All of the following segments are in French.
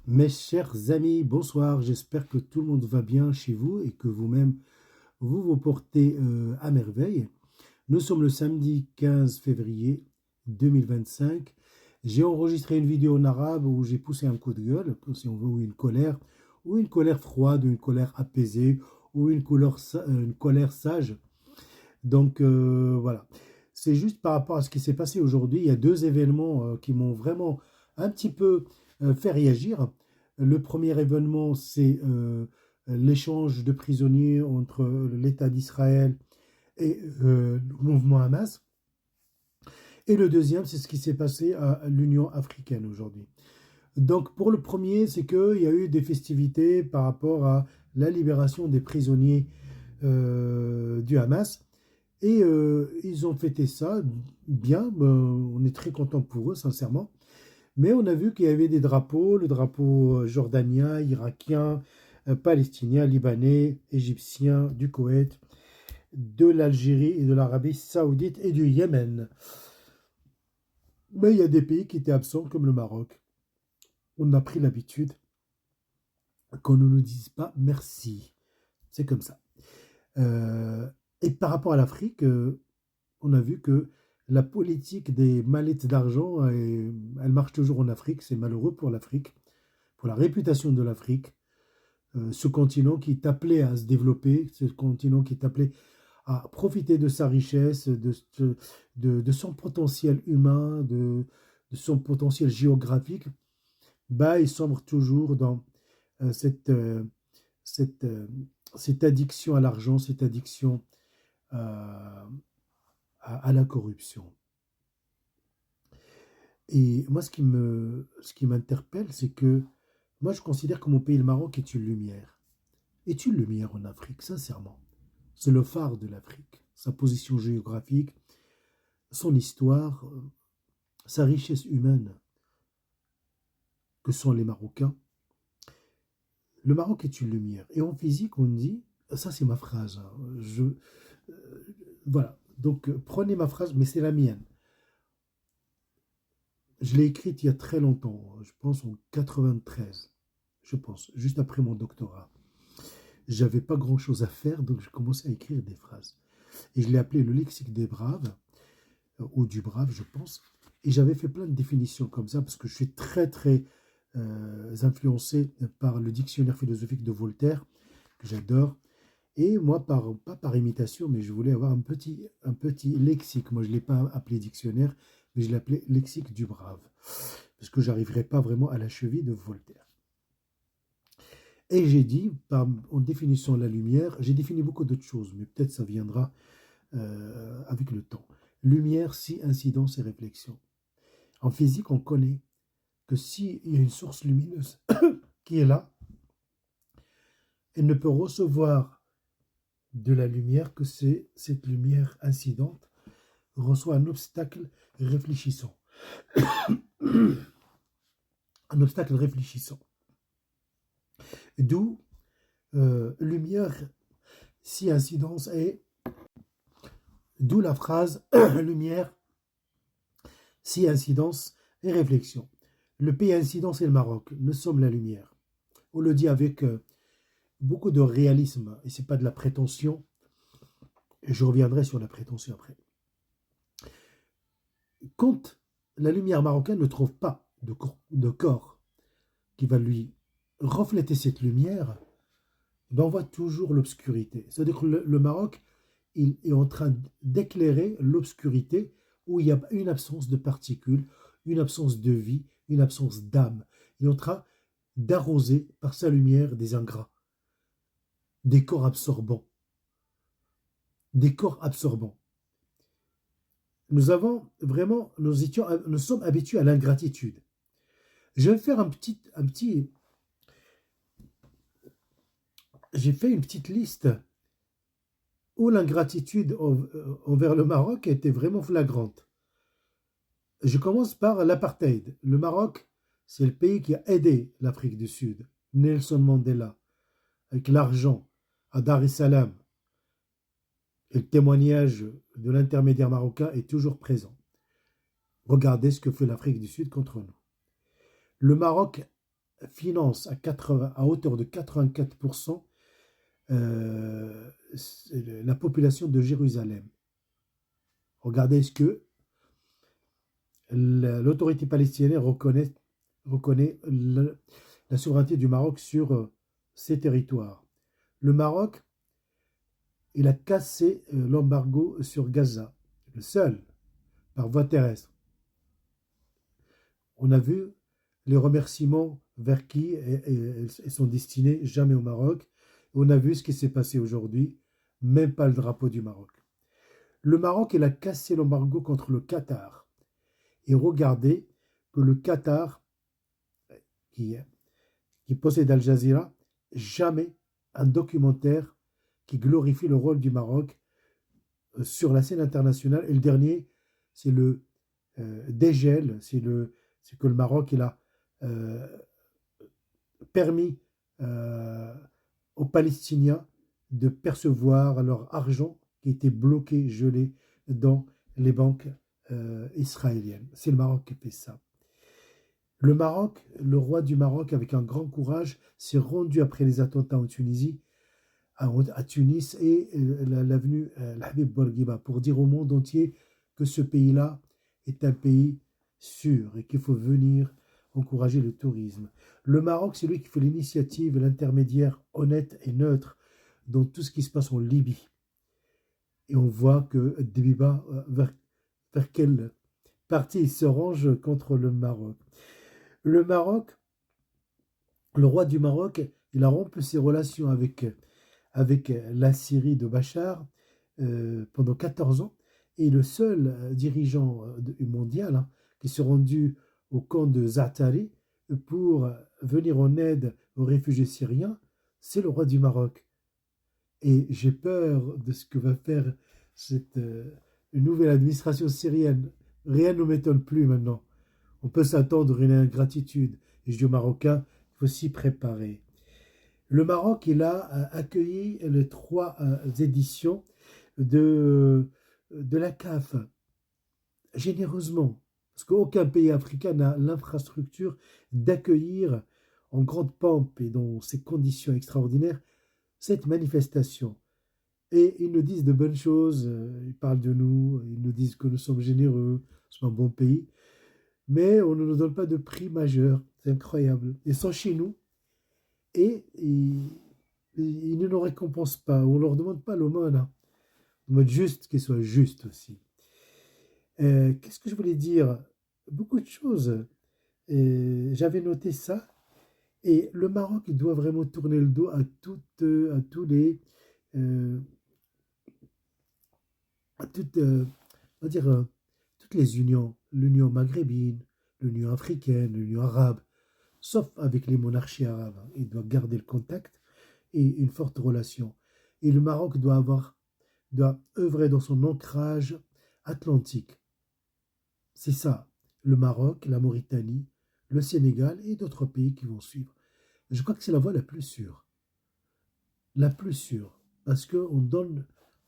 Mes chers amis, bonsoir. J'espère que tout le monde va bien chez vous et que vous-même, vous vous portez à merveille. Nous sommes le samedi 15 février 2025. J'ai enregistré une vidéo en arabe où j'ai poussé un coup de gueule, si on veut, ou une colère froide, ou une colère apaisée, ou une colère sage. Donc voilà. C'est juste par rapport à ce qui s'est passé aujourd'hui. Il y a deux événements qui m'ont vraiment un petit peu fait réagir. Le premier événement, c'est l'échange de prisonniers entre l'État d'Israël et le mouvement Hamas. Et le deuxième, c'est ce qui s'est passé à l'Union africaine aujourd'hui. Donc pour le premier, c'est qu'il y a eu des festivités par rapport à la libération des prisonniers du Hamas. Et ils ont fêté ça bien. On est très content pour eux, sincèrement. Mais on a vu qu'il y avait des drapeaux, le drapeau jordanien, irakien, palestinien, libanais, égyptien, du Koweït, de l'Algérie et de l'Arabie saoudite et du Yémen. Mais il y a des pays qui étaient absents, comme le Maroc. On a pris l'habitude qu'on ne nous dise pas merci. C'est comme ça. Euh, et par rapport à l'Afrique, on a vu que la politique des mallettes d'argent, elle marche toujours en Afrique. C'est malheureux pour l'Afrique, pour la réputation de l'Afrique. Ce continent qui est appelé à se développer, ce continent qui est appelé à profiter de sa richesse, de son potentiel humain, de son potentiel géographique, bah, il sombre toujours dans euh, cette, euh, cette, euh, cette addiction à l'argent, cette addiction à, à la corruption. Et moi, ce qui m'interpelle, c'est que moi, je considère que mon pays, le Maroc, est une lumière. Est une lumière en Afrique, sincèrement. C'est le phare de l'Afrique. Sa position géographique, son histoire, sa richesse humaine que sont les Marocains. Le Maroc est une lumière. Et en physique, on dit, ça c'est ma phrase, hein, voilà. Donc prenez ma phrase, mais c'est la mienne. Je l'ai écrite il y a très longtemps, je pense en 93, je pense, juste après mon doctorat. J'avais pas grand-chose à faire, donc je commençais à écrire des phrases. Et je l'ai appelé le lexique des braves, ou du brave, je pense. Et j'avais fait plein de définitions comme ça, parce que je suis très, très influencé par le dictionnaire philosophique de Voltaire, que j'adore. Et moi, pas par imitation, mais je voulais avoir un petit lexique. Moi, je ne l'ai pas appelé dictionnaire, mais je l'ai appelé lexique du brave, parce que j'arriverai pas vraiment à la cheville de Voltaire. Et j'ai dit, en définissant la lumière, j'ai défini beaucoup d'autres choses, mais peut-être ça viendra avec le temps. Lumière, si, incidence et réflexion. En physique, on connaît que s'il y a une source lumineuse qui est là, elle ne peut recevoir de la lumière que cette lumière incidente reçoit un obstacle réfléchissant. Un obstacle réfléchissant. D'où lumière si incidence est, d'où la phrase lumière si incidence et réflexion. Le pays incidence et le Maroc, nous sommes la lumière. On le dit avec beaucoup de réalisme, et c'est pas de la prétention, et je reviendrai sur la prétention après. Quand la lumière marocaine ne trouve pas de corps qui va lui refléter cette lumière, ben on voit toujours l'obscurité. C'est-à-dire que le Maroc, il est en train d'éclairer l'obscurité où il y a une absence de particules, une absence de vie, une absence d'âme. Il est en train d'arroser par sa lumière des ingrats, des corps absorbants, des corps absorbants. Nous avons vraiment, nous sommes habitués à l'ingratitude. Je vais faire j'ai fait une petite liste où l'ingratitude envers le Maroc était vraiment flagrante. Je commence par l'apartheid. Le Maroc, c'est le pays qui a aidé l'Afrique du Sud. Nelson Mandela, avec l'argent, à Dar es Salaam. Et le témoignage de l'intermédiaire marocain est toujours présent. Regardez ce que fait l'Afrique du Sud contre nous. Le Maroc finance à hauteur de 84% la population de Jérusalem. Regardez ce que l'autorité palestinienne reconnaît la souveraineté du Maroc sur ces territoires. Le Maroc, il a cassé l'embargo sur Gaza, le seul, par voie terrestre. On a vu les remerciements vers qui ils sont destinés, jamais au Maroc. On a vu ce qui s'est passé aujourd'hui, même pas le drapeau du Maroc. Le Maroc, il a cassé l'embargo contre le Qatar. Et regardez que le Qatar, qui possède Al Jazeera, jamais un documentaire qui glorifie le rôle du Maroc sur la scène internationale. Et le dernier, c'est le dégel, c'est que le Maroc il a permis aux Palestiniens de percevoir leur argent qui était bloqué, gelé dans les banques israéliennes. C'est le Maroc qui fait ça. Le Maroc, le roi du Maroc, avec un grand courage, s'est rendu après les attentats en Tunisie, à Tunis et l'avenue Habib Bourguiba pour dire au monde entier que ce pays-là est un pays sûr et qu'il faut venir encourager le tourisme. Le Maroc, c'est lui qui fait l'initiative et l'intermédiaire honnête et neutre dans tout ce qui se passe en Libye. Et on voit que Débiba, vers quelle partie il se range contre le Maroc. Le Maroc, le roi du Maroc, il a rompu ses relations avec la Syrie de Bachar pendant 14 ans. Et le seul dirigeant mondial qui s'est rendu au camp de Zaatari pour venir en aide aux réfugiés syriens, c'est le roi du Maroc. Et j'ai peur de ce que va faire cette nouvelle administration syrienne. Rien ne m'étonne plus maintenant. On peut s'attendre à une ingratitude. Et je dis aux Marocains, il faut s'y préparer. Le Maroc, il a accueilli les 3 éditions de la CAF, généreusement. Parce qu'aucun pays africain n'a l'infrastructure d'accueillir en grande pompe et dans ces conditions extraordinaires cette manifestation. Et ils nous disent de bonnes choses, ils parlent de nous, ils nous disent que nous sommes généreux, c'est un bon pays, mais on ne nous donne pas de prix majeur, c'est incroyable. Ils sont chez nous et ils ne nous récompensent pas, on ne leur demande pas l'aumône, en mode juste, qu'ils soient justes aussi. Qu'est-ce que je voulais dire? Beaucoup de choses. J'avais noté ça. Et le Maroc doit vraiment tourner le dos à tous les, à toutes, on va dire, toutes les unions, l'Union maghrébine, l'Union africaine, l'Union arabe, sauf avec les monarchies arabes. Il doit garder le contact et une forte relation. Et le Maroc doit œuvrer dans son ancrage atlantique. C'est ça, le Maroc, la Mauritanie, le Sénégal et d'autres pays qui vont suivre. Je crois que c'est la voie la plus sûre. La plus sûre. Parce qu'on a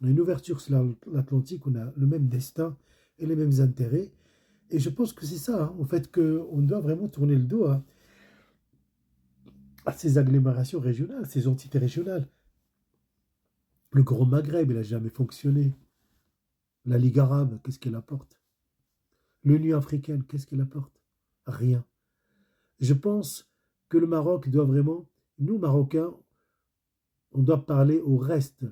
une ouverture sur l'Atlantique, on a le même destin et les mêmes intérêts. Et je pense que c'est ça, en fait, qu'on doit vraiment tourner le dos à ces agglomérations régionales, ces entités régionales. Le Grand Maghreb, il n'a jamais fonctionné. La Ligue arabe, qu'est-ce qu'elle apporte? L'Union africaine, qu'est-ce qu'elle apporte? Rien. Je pense que le Maroc doit vraiment, nous Marocains, on doit parler au reste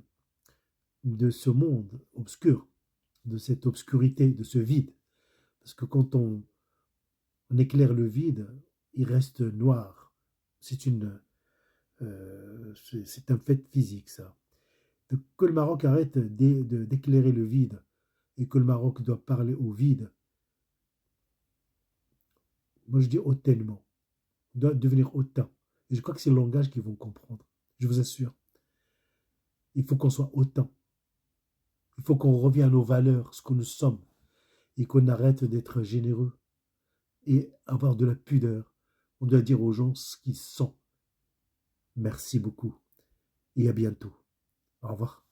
de ce monde obscur, de cette obscurité, de ce vide. Parce que quand on éclaire le vide, il reste noir. C'est un fait physique, ça. Que le Maroc arrête d'éclairer le vide et que le Maroc doit parler au vide. Moi, je dis hautainement. On doit devenir hautain. Et je crois que c'est le langage qu'ils vont comprendre. Je vous assure. Il faut qu'on soit hautain. Il faut qu'on revienne à nos valeurs, ce que nous sommes. Et qu'on arrête d'être généreux. Et avoir de la pudeur. On doit dire aux gens ce qu'ils sont. Merci beaucoup. Et à bientôt. Au revoir.